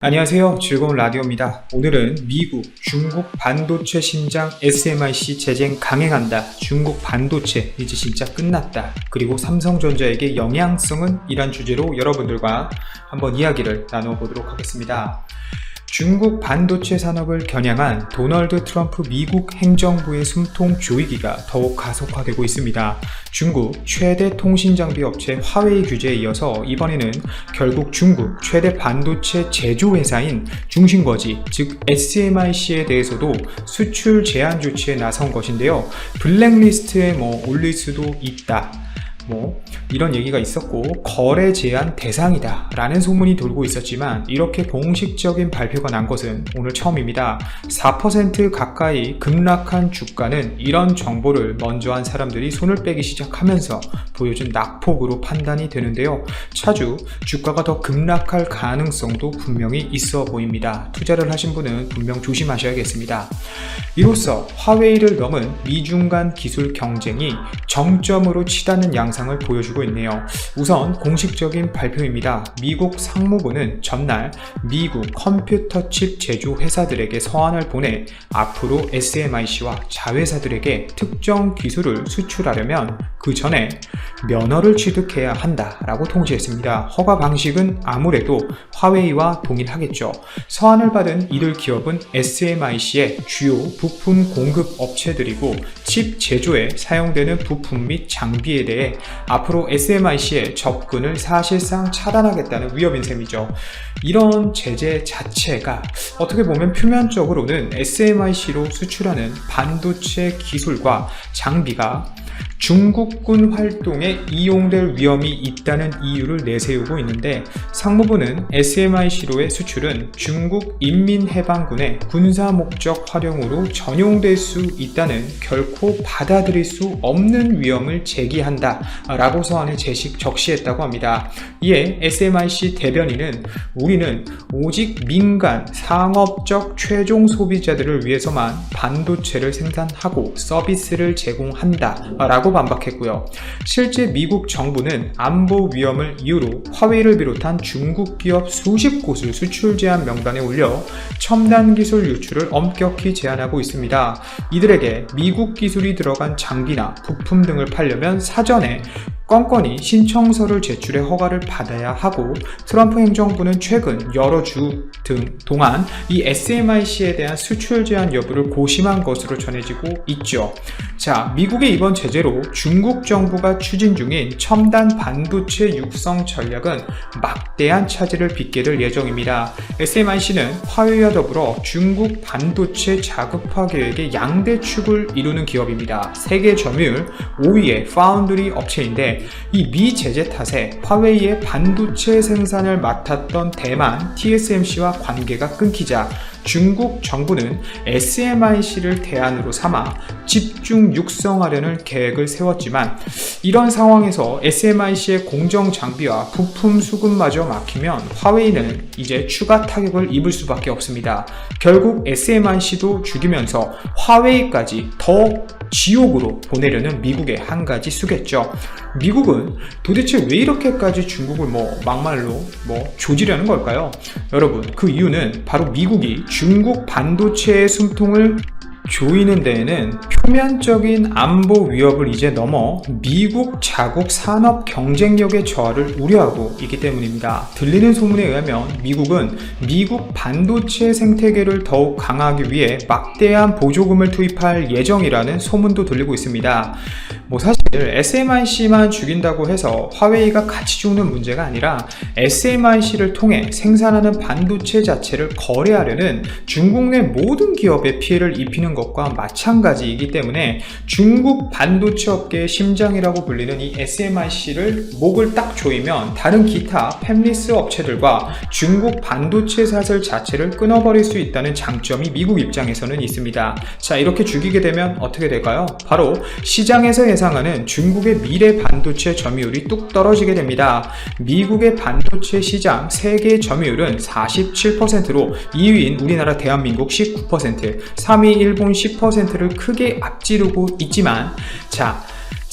안녕하세요. 즐거운 라디오입니다. 오늘은 미국, 중국 반도체 신장 SMIC 재쟁 강행한다. 중국 반도체 이제 진짜 끝났다. 그리고 삼성전자에게 영향성은? 이란 주제로 여러분들과 한번 이야기를 나눠보도록 하겠습니다. 중국 반도체 산업을 겨냥한 도널드 트럼프 미국 행정부의 숨통 조이기가 더욱 가속화되고 있습니다. 중국 최대 통신장비 업체 화웨이 규제에 이어서 이번에는 결국 중국 최대 반도체 제조회사인 중심거지 즉 SMIC에 대해서도 수출 제한 조치에 나선 것인데요. 블랙리스트에 올릴 수도 있다. 이런 얘기가 있었고 거래 제한 대상이다 라는 소문이 돌고 있었지만 이렇게 공식적인 발표가 난 것은 오늘 처음입니다. 4% 가까이 급락한 주가는 이런 정보를 먼저 한 사람들이 손을 빼기 시작하면서 보여준 낙폭으로 판단이 되는데요. 차주 주가가 더 급락할 가능성도 분명히 있어 보입니다. 투자를 하신 분은 분명 조심하셔야겠습니다. 이로써 화웨이를 넘은 미중 간 기술 경쟁이 정점으로 치닫는 양상을 보여주고 있네요. 우선 공식적인 발표입니다. 미국 상무부는 전날 미국 컴퓨터 칩 제조 회사들에게 서한을 보내 앞으로 SMIC와 자회사들에게 특정 기술을 수출하려면 그 전에 면허를 취득해야 한다라고 통지했습니다. 허가 방식은 아무래도 화웨이와 동일하겠죠. 서한을 받은 이들 기업은 SMIC의 주요 부품 공급 업체들이고 칩 제조에 사용되는 부품 및 장비에 대해 앞으로 SMIC의 접근을 사실상 차단하겠다는 위협인 셈이죠. 이런 제재 자체가 어떻게 보면 표면적으로는 SMIC로 수출하는 반도체 기술과 장비가 중국군 활동에 이용될 위험이 있다는 이유를 내세우고 있는데 상무부는 SMIC로의 수출은 중국 인민해방군의 군사 목적 활용으로 전용될 수 있다는 결코 받아들일 수 없는 위험을 제기한다 라고 서한에 적시했다고 합니다. 이에 SMIC 대변인은 우리는 오직 민간 상업적 최종 소비자들을 위해서만 반도체를 생산하고 서비스를 제공한다 라고 반박했고요. 실제 미국 정부는 안보 위험을 이유로 화웨이를 비롯한 중국 기업 수십 곳을 수출 제한 명단에 올려 첨단 기술 유출을 엄격히 제한하고 있습니다. 이들에게 미국 기술이 들어간 장비나 부품 등을 팔려면 사전에 건건히 신청서를 제출해 허가를 받아야 하고 트럼프 행정부는 최근 여러 주 동안 이 SMIC에 대한 수출 제한 여부를 고심한 것으로 전해지고 있죠. 자, 미국의 이번 제재로 중국 정부가 추진 중인 첨단 반도체 육성 전략은 막대한 차질을 빚게 될 예정입니다. SMIC는 화웨이와 더불어 중국 반도체 자급화 계획의 양대 축을 이루는 기업입니다. 세계 점유율 5위의 파운드리 업체인데 이 미 제재 탓에 화웨이의 반도체 생산을 맡았던 대만 TSMC와 관계가 끊기자 중국 정부는 SMIC를 대안으로 삼아 집중 육성하려는 계획을 세웠지만 이런 상황에서 SMIC의 공정 장비와 부품 수급마저 막히면 화웨이는 이제 추가 타격을 입을 수밖에 없습니다. 결국 SMIC도 죽이면서 화웨이까지 더 지옥으로 보내려는 미국의 한 가지 수겠죠. 미국은 도대체 왜 이렇게까지 중국을 막말로 조지려는 걸까요? 여러분, 그 이유는 바로 미국이 중국 반도체의 숨통을 조이는 데에는 표면적인 안보 위협을 이제 넘어 미국 자국 산업 경쟁력의 저하를 우려하고 있기 때문입니다. 들리는 소문에 의하면 미국은 미국 반도체 생태계를 더욱 강화하기 위해 막대한 보조금을 투입할 예정이라는 소문도 들리고 있습니다. 사실 SMIC만 죽인다고 해서 화웨이가 같이 죽는 문제가 아니라 SMIC를 통해 생산하는 반도체 자체를 거래하려는 중국 내 모든 기업에 피해를 입히는 것과 마찬가지이기 때문에 중국 반도체 업계의 심장이라고 불리는 이 SMIC를 목을 딱 조이면 다른 기타 팹리스 업체들과 중국 반도체 사슬 자체를 끊어버릴 수 있다는 장점이 미국 입장에서는 있습니다. 자, 이렇게 죽이게 되면 어떻게 될까요? 바로 시장에서 예상하는 중국의 미래 반도체 점유율이 뚝 떨어지게 됩니다. 미국의 반도체 시장 세계 점유율은 47%로 2위인 우리나라 대한민국 19%, 3위 일본 10%를 크게 앞지르고 있지만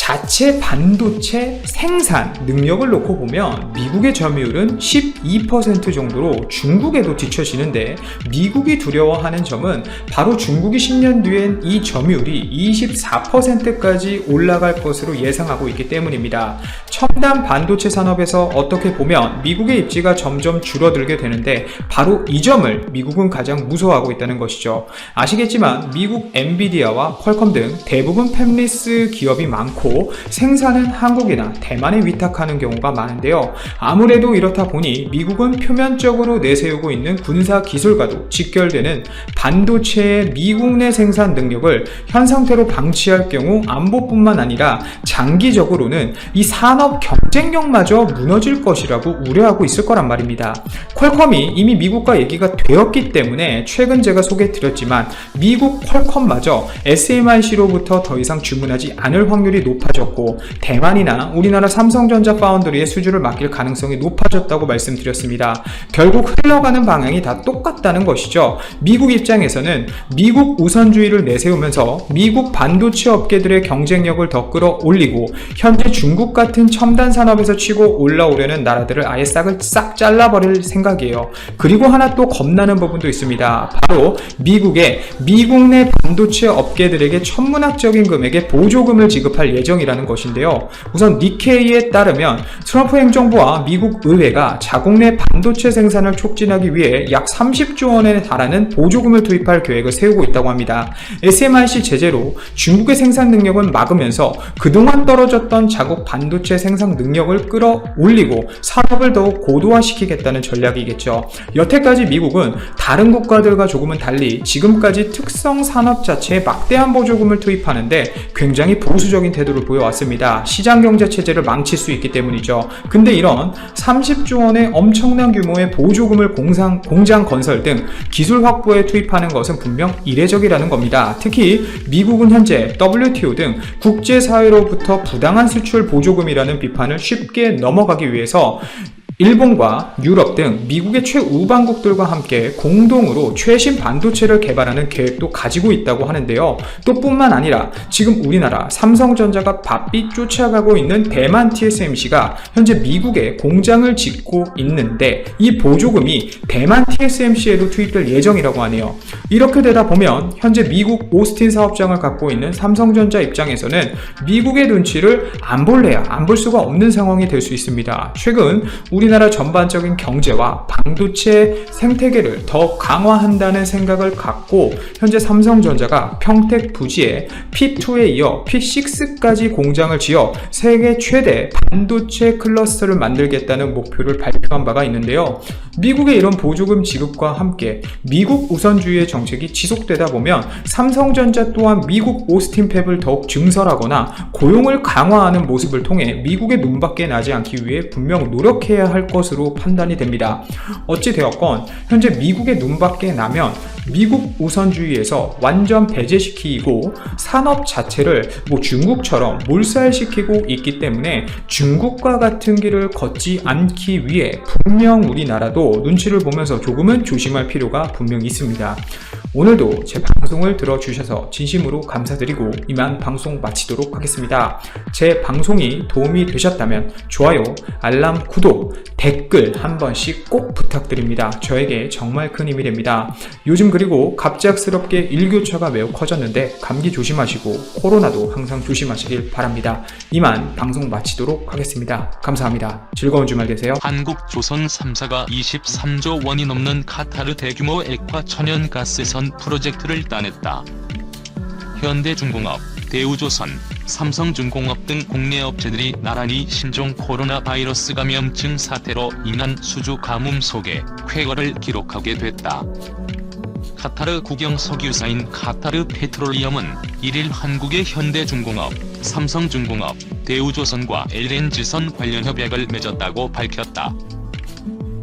자체 반도체 생산 능력을 놓고 보면 미국의 점유율은 12% 정도로 중국에도 뒤처지는데, 미국이 두려워하는 점은 바로 중국이 10년 뒤엔 이 점유율이 24%까지 올라갈 것으로 예상하고 있기 때문입니다. 첨단 반도체 산업에서 어떻게 보면 미국의 입지가 점점 줄어들게 되는데, 바로 이 점을 미국은 가장 무서워하고 있다는 것이죠. 아시겠지만 미국 엔비디아와 퀄컴 등 대부분 팹리스 기업이 많고 생산은 한국이나 대만에 위탁하는 경우가 많은데요. 아무래도 이렇다 보니 미국은 표면적으로 내세우고 있는 군사 기술과도 직결되는 반도체의 미국 내 생산 능력을 현 상태로 방치할 경우 안보뿐만 아니라 장기적으로는 이 산업 경쟁력마저 무너질 것이라고 우려하고 있을 거란 말입니다. 퀄컴이 이미 미국과 얘기가 되었기 때문에 최근 제가 소개해드렸지만 미국 퀄컴마저 SMIC로부터 더 이상 주문하지 않을 확률이 높아졌고, 대만이나 우리나라 삼성전자 파운드리의 수주를 맡길 가능성이 높아졌다고 말씀드렸습니다. 결국 흘러가는 방향이 다 똑같다는 것이죠. 미국 입장에서는 미국 우선주의를 내세우면서 미국 반도체 업계들의 경쟁력을 더 끌어올리고, 현재 중국 같은 첨단 산업에서 치고 올라오려는 나라들을 아예 싹 잘라버릴 생각이에요. 그리고 하나 또 겁나는 부분도 있습니다. 바로 미국 내 반도체 업계들에게 천문학적인 금액의 보조금을 지급할 예정이라는 것인데요. 우선 니케이에 따르면 트럼프 행정부와 미국 의회가 자국 내 반도체 생산을 촉진하기 위해 약 30조 원에 달하는 보조금을 투입할 계획을 세우고 있다고 합니다. SMIC 제재로 중국의 생산 능력은 막으면서 그동안 떨어졌던 자국 반도체 생산 능력을 끌어올리고 산업을 더욱 고도화시키겠다는 전략이겠죠. 여태까지 미국은 다른 국가들과 조금은 달리 지금까지 특성 산업 자체에 막대한 보조금을 투입하는데 굉장히 보수적인 태도를 보여왔습니다. 시장경제 체제를 망칠 수 있기 때문이죠. 근데 이런 30조 원의 엄청난 규모의 보조금을 공장 건설 등 기술 확보에 투입하는 것은 분명 이례적이라는 겁니다. 특히 미국은 현재 WTO 등 국제사회로부터 부당한 수출 보조금이라는 비판을 쉽게 넘어가기 위해서 일본과 유럽 등 미국의 최우방국들과 함께 공동으로 최신 반도체를 개발하는 계획도 가지고 있다고 하는데요. 또 뿐만 아니라 지금 우리나라 삼성전자가 바삐 쫓아가고 있는 대만 TSMC가 현재 미국에 공장을 짓고 있는데, 이 보조금이 대만 TSMC에도 투입될 예정이라고 하네요. 이렇게 되다 보면 현재 미국 오스틴 사업장을 갖고 있는 삼성전자 입장에서는 미국의 눈치를 안 볼래야 안 볼 수가 없는 상황이 될 수 있습니다. 최근 우리나라 전반적인 경제와 반도체 생태계를 더 강화한다는 생각을 갖고 현재 삼성전자가 평택 부지에 P2에 이어 P6까지 공장을 지어 세계 최대 반도체 클러스터를 만들겠다는 목표를 발표한 바가 있는데요. 미국의 이런 보조금 지급과 함께 미국 우선주의의 정책이 지속되다 보면 삼성전자 또한 미국 오스틴 팹을 더욱 증설하거나 고용을 강화하는 모습을 통해 미국의 눈밖에 나지 않기 위해 분명 노력해야 할 것으로 판단이 됩니다. 어찌되었건 현재 미국의 눈밖에 나면 미국 우선주의에서 완전 배제시키고 산업 자체를 중국처럼 몰살시키고 있기 때문에 중국과 같은 길을 걷지 않기 위해 분명 우리나라도 눈치를 보면서 조금은 조심할 필요가 분명히 있습니다. 오늘도 제 방송을 들어주셔서 진심으로 감사드리고 이만 방송 마치도록 하겠습니다. 제 방송이 도움이 되셨다면 좋아요, 알람, 구독, 댓글 한 번씩 꼭 부탁드립니다. 저에게 정말 큰 힘이 됩니다. 요즘 그리고 갑작스럽게 일교차가 매우 커졌는데 감기 조심하시고 코로나도 항상 조심하시길 바랍니다. 이만 방송 마치도록 하겠습니다. 감사합니다. 즐거운 주말 되세요. 한국조선 3사가 23조 원이 넘는 카타르 대규모 액화 천연가스선 프로젝트를 따냈다. 현대중공업, 대우조선, 삼성중공업 등 국내 업체들이 나란히 신종 코로나 바이러스 감염증 사태로 인한 수주 가뭄 속에 쾌거를 기록하게 됐다. 카타르 국영 석유사인 카타르 페트롤리엄은 1일 한국의 현대중공업, 삼성중공업, 대우조선과 LNG선 관련 협약을 맺었다고 밝혔다.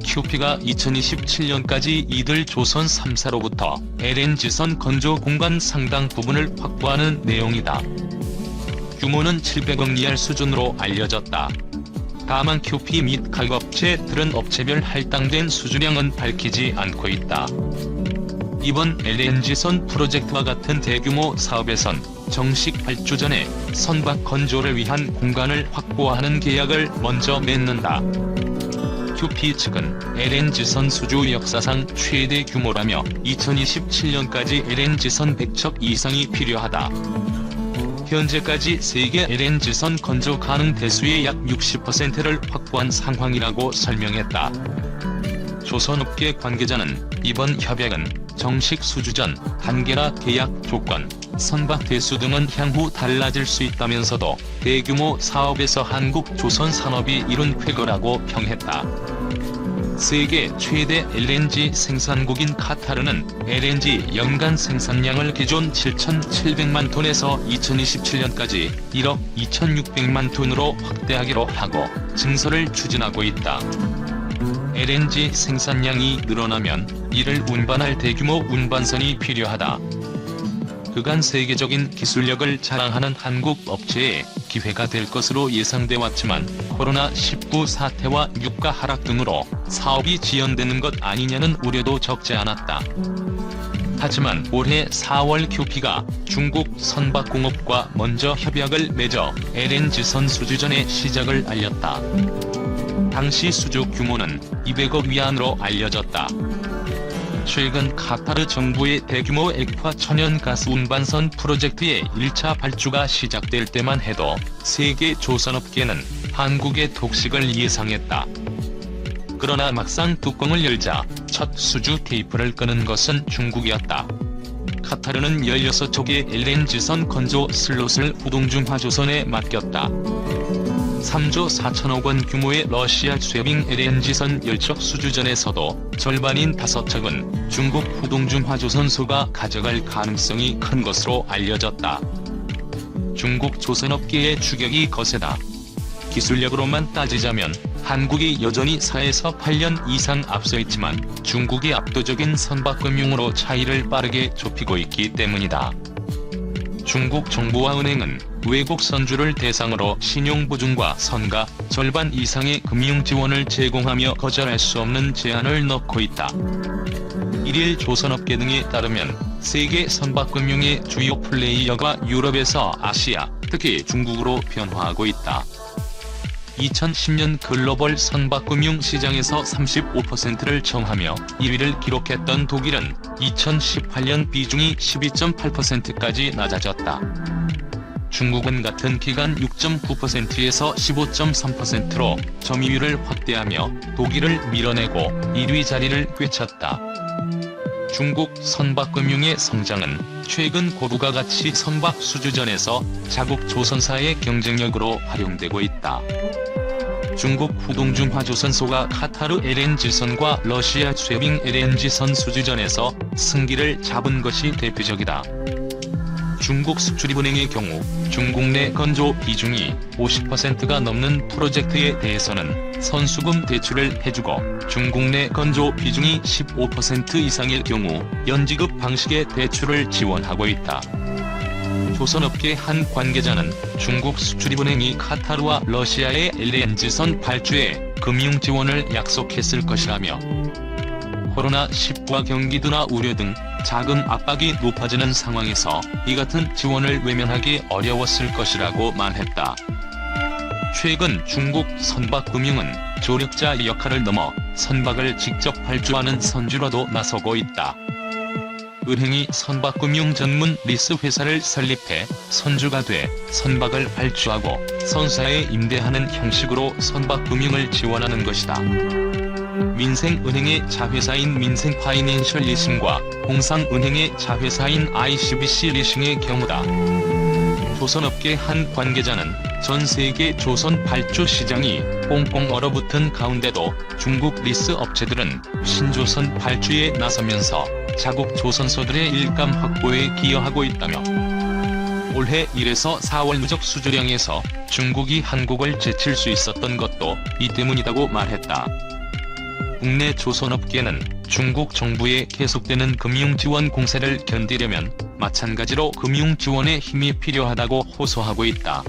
QP가 2027년까지 이들 조선 3사로부터 LNG선 건조 공간 상당 부분을 확보하는 내용이다. 규모는 700억 리알 수준으로 알려졌다. 다만 QP 및 가격업체들은 업체별 할당된 수주량은 밝히지 않고 있다. 이번 LNG선 프로젝트와 같은 대규모 사업에선 정식 발주 전에 선박 건조를 위한 공간을 확보하는 계약을 먼저 맺는다. QP 측은 LNG선 수주 역사상 최대 규모라며 2027년까지 LNG선 100척 이상이 필요하다. 현재까지 세계 LNG선 건조 가능 대수의 약 60%를 확보한 상황이라고 설명했다. 조선업계 관계자는 이번 협약은 정식 수주 전 단계라 계약 조건, 선박 대수 등은 향후 달라질 수 있다면서도 대규모 사업에서 한국 조선 산업이 이룬 쾌거라고 평했다. 세계 최대 LNG 생산국인 카타르는 LNG 연간 생산량을 기존 7,700만 톤에서 2027년까지 1억 2,600만 톤으로 확대하기로 하고 증설을 추진하고 있다. LNG 생산량이 늘어나면 이를 운반할 대규모 운반선이 필요하다. 그간 세계적인 기술력을 자랑하는 한국 업체에 기회가 될 것으로 예상돼 왔지만 코로나19 사태와 유가 하락 등으로 사업이 지연되는 것 아니냐는 우려도 적지 않았다. 하지만 올해 4월 QP가 중국 선박공업과 먼저 협약을 맺어 LNG선 수주전의 시작을 알렸다. 당시 수주 규모는 200억 위안으로 알려졌다. 최근 카타르 정부의 대규모 액화 천연가스 운반선 프로젝트의 1차 발주가 시작될 때만 해도 세계 조선업계는 한국의 독식을 예상했다. 그러나 막상 뚜껑을 열자 첫 수주 테이프를 끄는 것은 중국이었다. 카타르는 16척의 LNG선 건조 슬롯을 후동중화조선에 맡겼다. 3조 4천억 원 규모의 러시아 쇠빙 LNG선 10척 수주전에서도 절반인 5척은 중국 후동중화조선소가 가져갈 가능성이 큰 것으로 알려졌다. 중국 조선업계의 추격이 거세다. 기술력으로만 따지자면 한국이 여전히 4에서 8년 이상 앞서 있지만 중국이 압도적인 선박금융으로 차이를 빠르게 좁히고 있기 때문이다. 중국 정부와 은행은 외국 선주를 대상으로 신용보증과 선가 절반 이상의 금융 지원을 제공하며 거절할 수 없는 제한을 넣고 있다. 일일 조선업계 등에 따르면 세계 선박금융의 주요 플레이어가 유럽에서 아시아, 특히 중국으로 변화하고 있다. 2010년 글로벌 선박금융 시장에서 35%를 점하며 1위를 기록했던 독일은 2018년 비중이 12.8%까지 낮아졌다. 중국은 같은 기간 6.9%에서 15.3%로 점유율을 확대하며 독일을 밀어내고 1위 자리를 꿰찼다. 중국 선박금융의 성장은 최근 고부가 가치 선박 수주전에서 자국 조선사의 경쟁력으로 활용되고 있다. 중국 후동중화조선소가 카타르 LNG선과 러시아 쇠빙 LNG선 수주전에서 승기를 잡은 것이 대표적이다. 중국 수출입은행의 경우 중국 내 건조 비중이 50%가 넘는 프로젝트에 대해서는 선수금 대출을 해주고 중국 내 건조 비중이 15% 이상일 경우 연지급 방식의 대출을 지원하고 있다. 조선업계 한 관계자는 중국 수출입은행이 카타르와 러시아의 LNG선 발주에 금융 지원을 약속했을 것이라며 코로나19와 경기도나 우려 등 자금 압박이 높아지는 상황에서 이 같은 지원을 외면하기 어려웠을 것이라고 말했다. 최근 중국 선박금융은 조력자 역할을 넘어 선박을 직접 발주하는 선주로도 나서고 있다. 은행이 선박금융 전문 리스 회사를 설립해 선주가 돼 선박을 발주하고 선사에 임대하는 형식으로 선박금융을 지원하는 것이다. 민생은행의 자회사인 민생파이낸셜 리싱과 홍상은행의 자회사인 ICBC 리싱의 경우다. 조선업계 한 관계자는 전 세계 조선 발주 시장이 꽁꽁 얼어붙은 가운데도 중국 리스 업체들은 신조선 발주에 나서면서 자국 조선소들의 일감 확보에 기여하고 있다며 올해 1에서 4월 누적 수주량에서 중국이 한국을 제칠 수 있었던 것도 이 때문이라고 말했다. 국내 조선업계는 중국 정부의 계속되는 금융지원 공세를 견디려면 마찬가지로 금융지원의 힘이 필요하다고 호소하고 있다.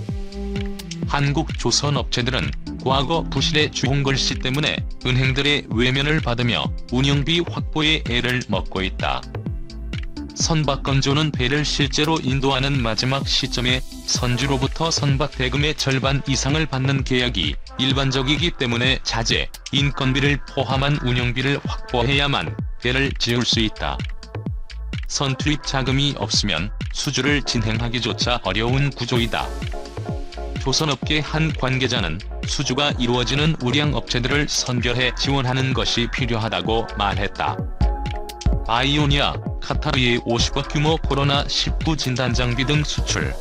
한국 조선업체들은 과거 부실의 주홍글씨 때문에 은행들의 외면을 받으며 운영비 확보에 애를 먹고 있다. 선박 건조는 배를 실제로 인도하는 마지막 시점에 선주로부터 선박 대금의 절반 이상을 받는 계약이 일반적이기 때문에 자재, 인건비를 포함한 운영비를 확보해야만 배를 지을 수 있다. 선투입 자금이 없으면 수주를 진행하기조차 어려운 구조이다. 조선업계 한 관계자는 수주가 이루어지는 우량업체들을 선별해 지원하는 것이 필요하다고 말했다. 아이오니아, 카타르의 50억 규모 코로나19 진단장비 등 수출.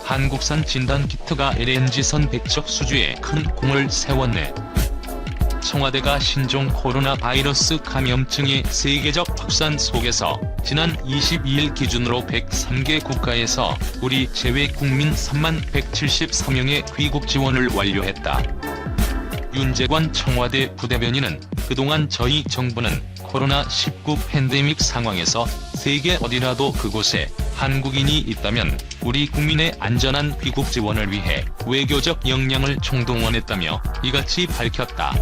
한국산 진단키트가 LNG선 백척 수주에 큰 공을 세웠네. 청와대가 신종 코로나 바이러스 감염증의 세계적 확산 속에서 지난 22일 기준으로 103개 국가에서 우리 제외 국민 3173명의 귀국 지원을 완료했다. 윤재관 청와대 부대변인은 그동안 저희 정부는 코로나19 팬데믹 상황에서 세계 어디라도 그곳에 한국인이 있다면 우리 국민의 안전한 귀국 지원을 위해 외교적 역량을 총동원했다며 이같이 밝혔다.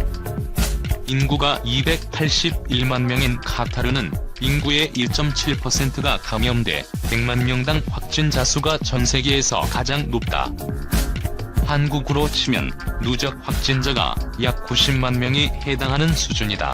인구가 281만 명인 카타르는 인구의 1.7%가 감염돼 100만 명당 확진자 수가 전 세계에서 가장 높다. 한국으로 치면 누적 확진자가 약 90만 명에 해당하는 수준이다.